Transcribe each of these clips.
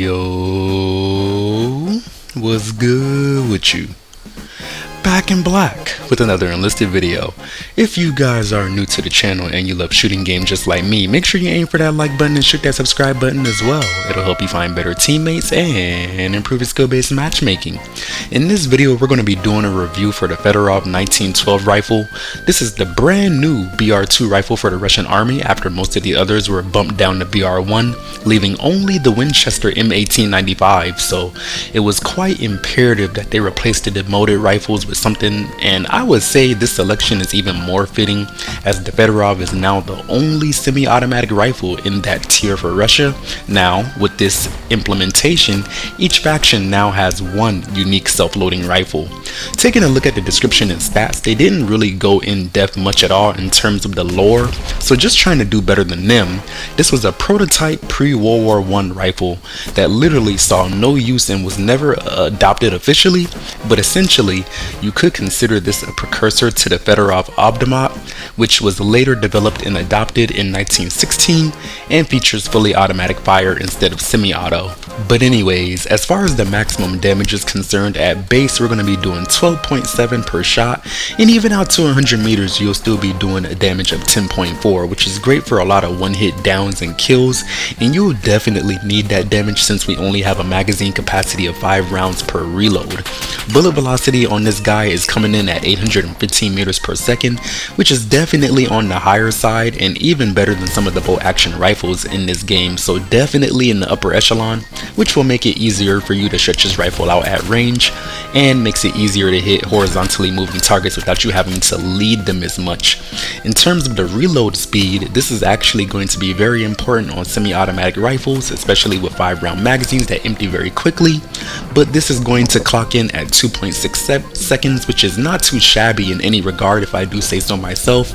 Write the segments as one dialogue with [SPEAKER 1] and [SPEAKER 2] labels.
[SPEAKER 1] Yo, what's good with you? Back in black with another Enlisted video. If you guys are new to the channel and you love shooting games just like me, make sure you aim for that like button and shoot that subscribe button as well. It'll help you find better teammates and improve your skill-based matchmaking. In this video, we're going to be doing a review for the Federov 1912 rifle. This is the brand new BR2 rifle for the Russian army after most of the others were bumped down to BR1, leaving only the Winchester M1895, so it was quite imperative that they replaced the demoted rifles with something, and I would say this selection is even more fitting as the Federov is now the only semi-automatic rifle in that tier for Russia. Now, with this implementation, each faction now has one unique self-loading rifle. Taking a look at the description and stats, they didn't really go in depth much at all in terms of the lore, so just trying to do better than them, this was a prototype pre-World War I rifle that literally saw no use and was never adopted officially, but essentially you could consider this a precursor to the Federov Obdomat, which was later developed and adopted in 1916 and features fully automatic fire instead of semi-auto. But anyways, as far as the maximum damage is concerned, at base we're going to be doing 12.7 per shot, and even out to 100 meters you'll still be doing a damage of 10.4, which is great for a lot of one-hit downs and kills, and you'll definitely need that damage since we only have a magazine capacity of 5 rounds per reload. Bullet velocity on this guy is coming in at 815 meters per second, which is definitely on the higher side and even better than some of the bolt action rifles in this game, so definitely in the upper echelon, which will make it easier for you to stretch this rifle out at range and makes it easier to hit horizontally moving targets without you having to lead them as much. In terms of the reload speed, this is actually going to be very important on semi-automatic rifles, especially with 5-round magazines that empty very quickly, but this is going to clock in at 2.6 seconds, which is not too shabby in any regard if I do say so myself.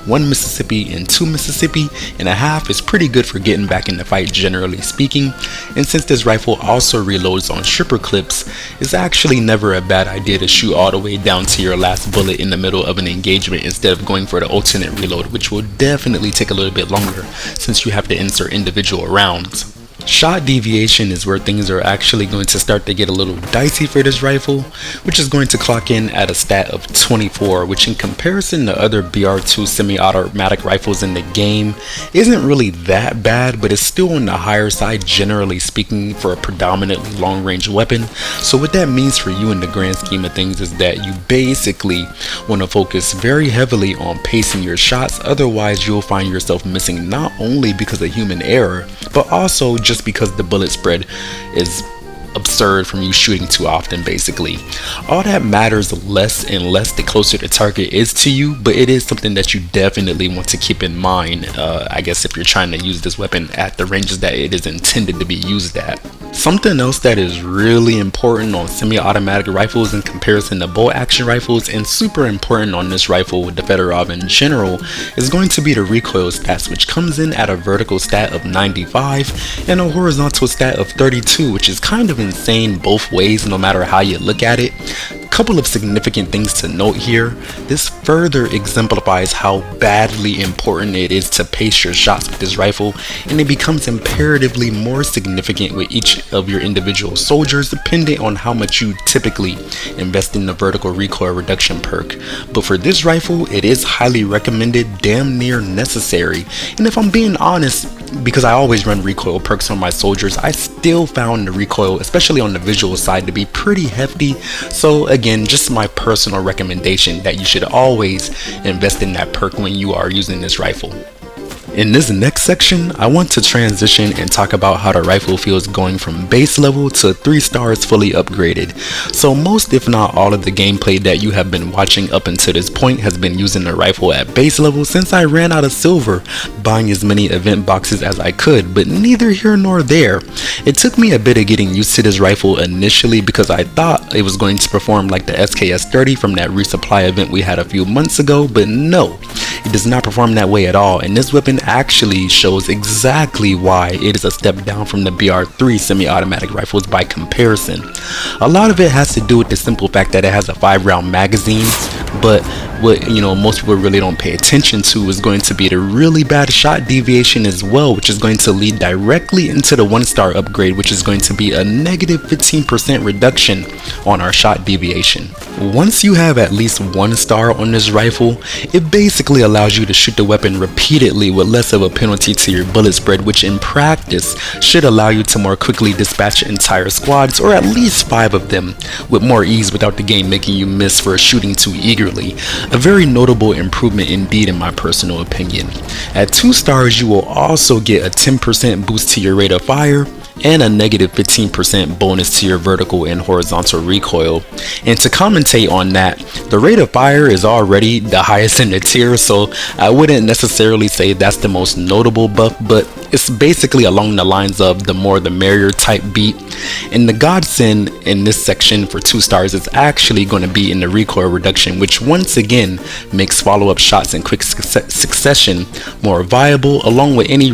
[SPEAKER 1] 1 Mississippi and 2 Mississippi and a half is pretty good for getting back in the fight generally speaking, and since this rifle also reloads on stripper clips, it's actually never a bad idea to shoot all the way down to your last bullet in the middle of an engagement instead of going for the alternate reload, which will definitely take a little bit longer since you have to insert individual rounds. Shot deviation is where things are actually going to start to get a little dicey for this rifle, which is going to clock in at a stat of 24, which in comparison to other BR2 semi-automatic rifles in the game isn't really that bad, but it's still on the higher side generally speaking for a predominantly long-range weapon. So what that means for you in the grand scheme of things is that you basically want to focus very heavily on pacing your shots, otherwise you'll find yourself missing not only because of human error, but also just because the bullet spread is absurd from you shooting too often. Basically, all that matters less and less the closer the target is to you, but it is something that you definitely want to keep in mind, I guess, if you're trying to use this weapon at the ranges that it is intended to be used at. Something else that is really important on semi-automatic rifles in comparison to bolt action rifles, and super important on this rifle with the Federov in general, is going to be the recoil stats, which comes in at a vertical stat of 95 and a horizontal stat of 32, which is kind of insane both ways no matter how you look at it. Couple of significant things to note here. This further exemplifies how badly important it is to pace your shots with this rifle, and it becomes imperatively more significant with each of your individual soldiers depending on how much you typically invest in the vertical recoil reduction perk. But for this rifle, it is highly recommended, damn near necessary. And if I'm being honest, because I always run recoil perks on my soldiers, I still found the recoil, especially on the visual side, to be pretty hefty. So again, just my personal recommendation that you should always invest in that perk when you are using this rifle. In this next section, I want to transition and talk about how the rifle feels going from base level to 3 stars fully upgraded. So most if not all of the gameplay that you have been watching up until this point has been using the rifle at base level since I ran out of silver, buying as many event boxes as I could, but neither here nor there. It took me a bit of getting used to this rifle initially because I thought it was going to perform like the SKS-30 from that resupply event we had a few months ago, but no. It does not perform that way at all, and this weapon actually shows exactly why it is a step down from the BR3 semi-automatic rifles by comparison. A lot of it has to do with the simple fact that it has a 5-round magazine, But what most people really don't pay attention to is going to be the really bad shot deviation as well, which is going to lead directly into the 1-star upgrade, which is going to be a negative 15% reduction on our shot deviation. Once you have at least 1 star on this rifle, it basically allows you to shoot the weapon repeatedly with less of a penalty to your bullet spread, which in practice should allow you to more quickly dispatch entire squads, or at least 5 of them, with more ease without the game making you miss for shooting too eagerly. A very notable improvement indeed in my personal opinion. At 2 stars, you will also get a 10% boost to your rate of fire and a negative 15% bonus to your vertical and horizontal recoil. And to commentate on that, the rate of fire is already the highest in the tier, so I wouldn't necessarily say that's the most notable buff, but it's basically along the lines of the more the merrier type beat. And the godsend in this section for 2 stars is actually going to be in the recoil reduction, which once again makes follow-up shots in quick succession more viable, along with any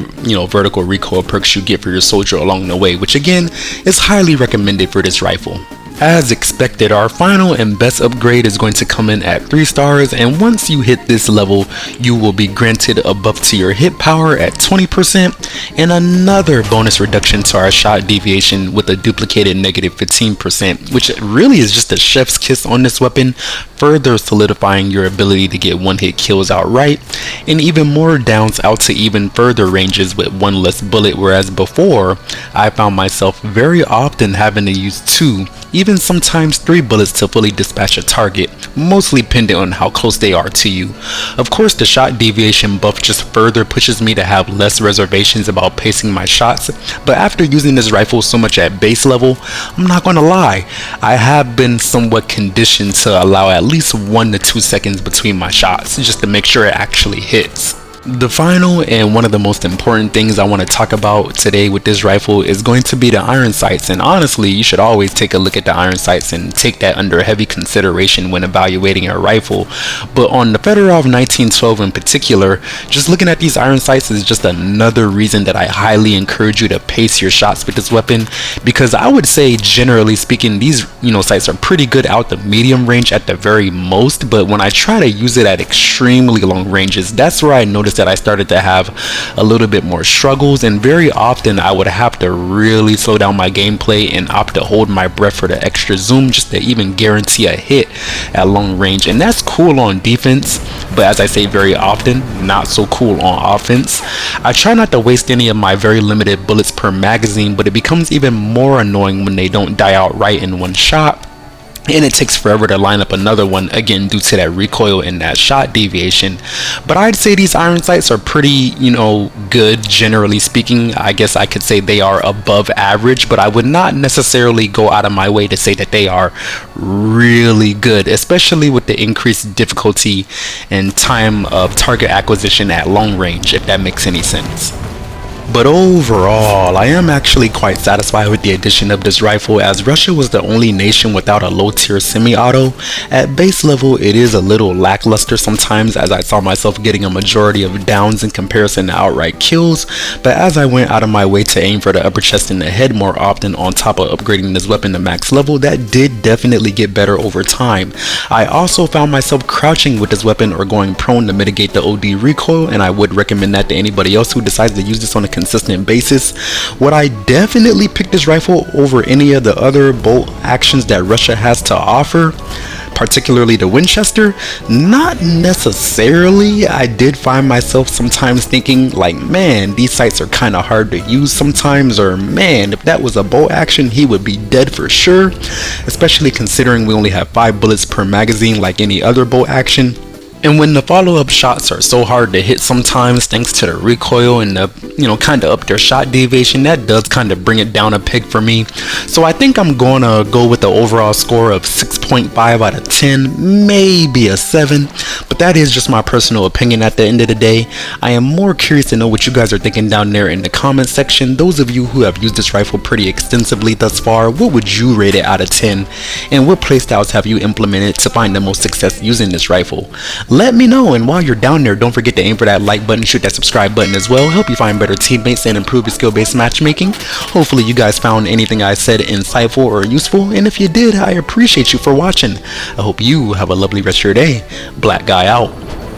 [SPEAKER 1] vertical recoil perks you get for your soldier along the way, which again is highly recommended for this rifle. As expected, our final and best upgrade is going to come in at 3 stars, and once you hit this level, you will be granted a buff to your hit power at 20% and another bonus reduction to our shot deviation with a duplicated negative 15%, which really is just a chef's kiss on this weapon, further solidifying your ability to get one-hit kills outright, and even more downs out to even further ranges with 1 less bullet, whereas before, I found myself very often having to use 2, even sometimes 3 bullets to fully dispatch a target, mostly dependent on how close they are to you. Of course, the shot deviation buff just further pushes me to have less reservations about pacing my shots, but after using this rifle so much at base level, I'm not gonna lie, I have been somewhat conditioned to allow at least 1 to 2 seconds between my shots, just to make sure it actually hits. The final and one of the most important things I want to talk about today with this rifle is going to be the iron sights, and honestly you should always take a look at the iron sights and take that under heavy consideration when evaluating a rifle. But on the Federov 1912 in particular, just looking at these iron sights is just another reason that I highly encourage you to pace your shots with this weapon, because I would say generally speaking these sights are pretty good out the medium range at the very most, but when I try to use it at extremely long ranges, that's where I noticed that I started to have a little bit more struggles, and very often I would have to really slow down my gameplay and opt to hold my breath for the extra zoom just to even guarantee a hit at long range. And that's cool on defense, but as I say very often, not so cool on offense. I try not to waste any of my very limited bullets per magazine, but it becomes even more annoying when they don't die outright in one shot, and it takes forever to line up another one, again due to that recoil and that shot deviation. But I'd say these iron sights are pretty good generally speaking. I guess I could say they are above average, but I would not necessarily go out of my way to say that they are really good, especially with the increased difficulty and time of target acquisition at long range, if that makes any sense. But overall, I am actually quite satisfied with the addition of this rifle, as Russia was the only nation without a low tier semi-auto. At base level, it is a little lackluster sometimes, as I saw myself getting a majority of downs in comparison to outright kills, but as I went out of my way to aim for the upper chest and the head more often on top of upgrading this weapon to max level, that did definitely get better over time. I also found myself crouching with this weapon or going prone to mitigate the OD recoil, and I would recommend that to anybody else who decides to use this on a consistent basis. Would I definitely pick this rifle over any of the other bolt actions that Russia has to offer, particularly the Winchester? Not necessarily. I did find myself sometimes thinking like, man, these sights are kind of hard to use sometimes, or man, if that was a bolt action he would be dead for sure, especially considering we only have 5 bullets per magazine like any other bolt action. And when the follow-up shots are so hard to hit sometimes thanks to the recoil and the kind of up their shot deviation, that does kind of bring it down a peg for me. So I think I'm going to go with the overall score of 6.5 out of 10, maybe a 7, but that is just my personal opinion at the end of the day. I am more curious to know what you guys are thinking down there in the comment section. Those of you who have used this rifle pretty extensively thus far, what would you rate it out of 10, and what playstyles have you implemented to find the most success using this rifle? let me know. And while you're down there, don't forget to aim for that like button, shoot that subscribe button as well. Help you find better teammates and improve your skill-based matchmaking. Hopefully you guys found anything I said insightful or useful, and if you did, I appreciate you for watching. I hope you have a lovely rest of your day. Black Guy out.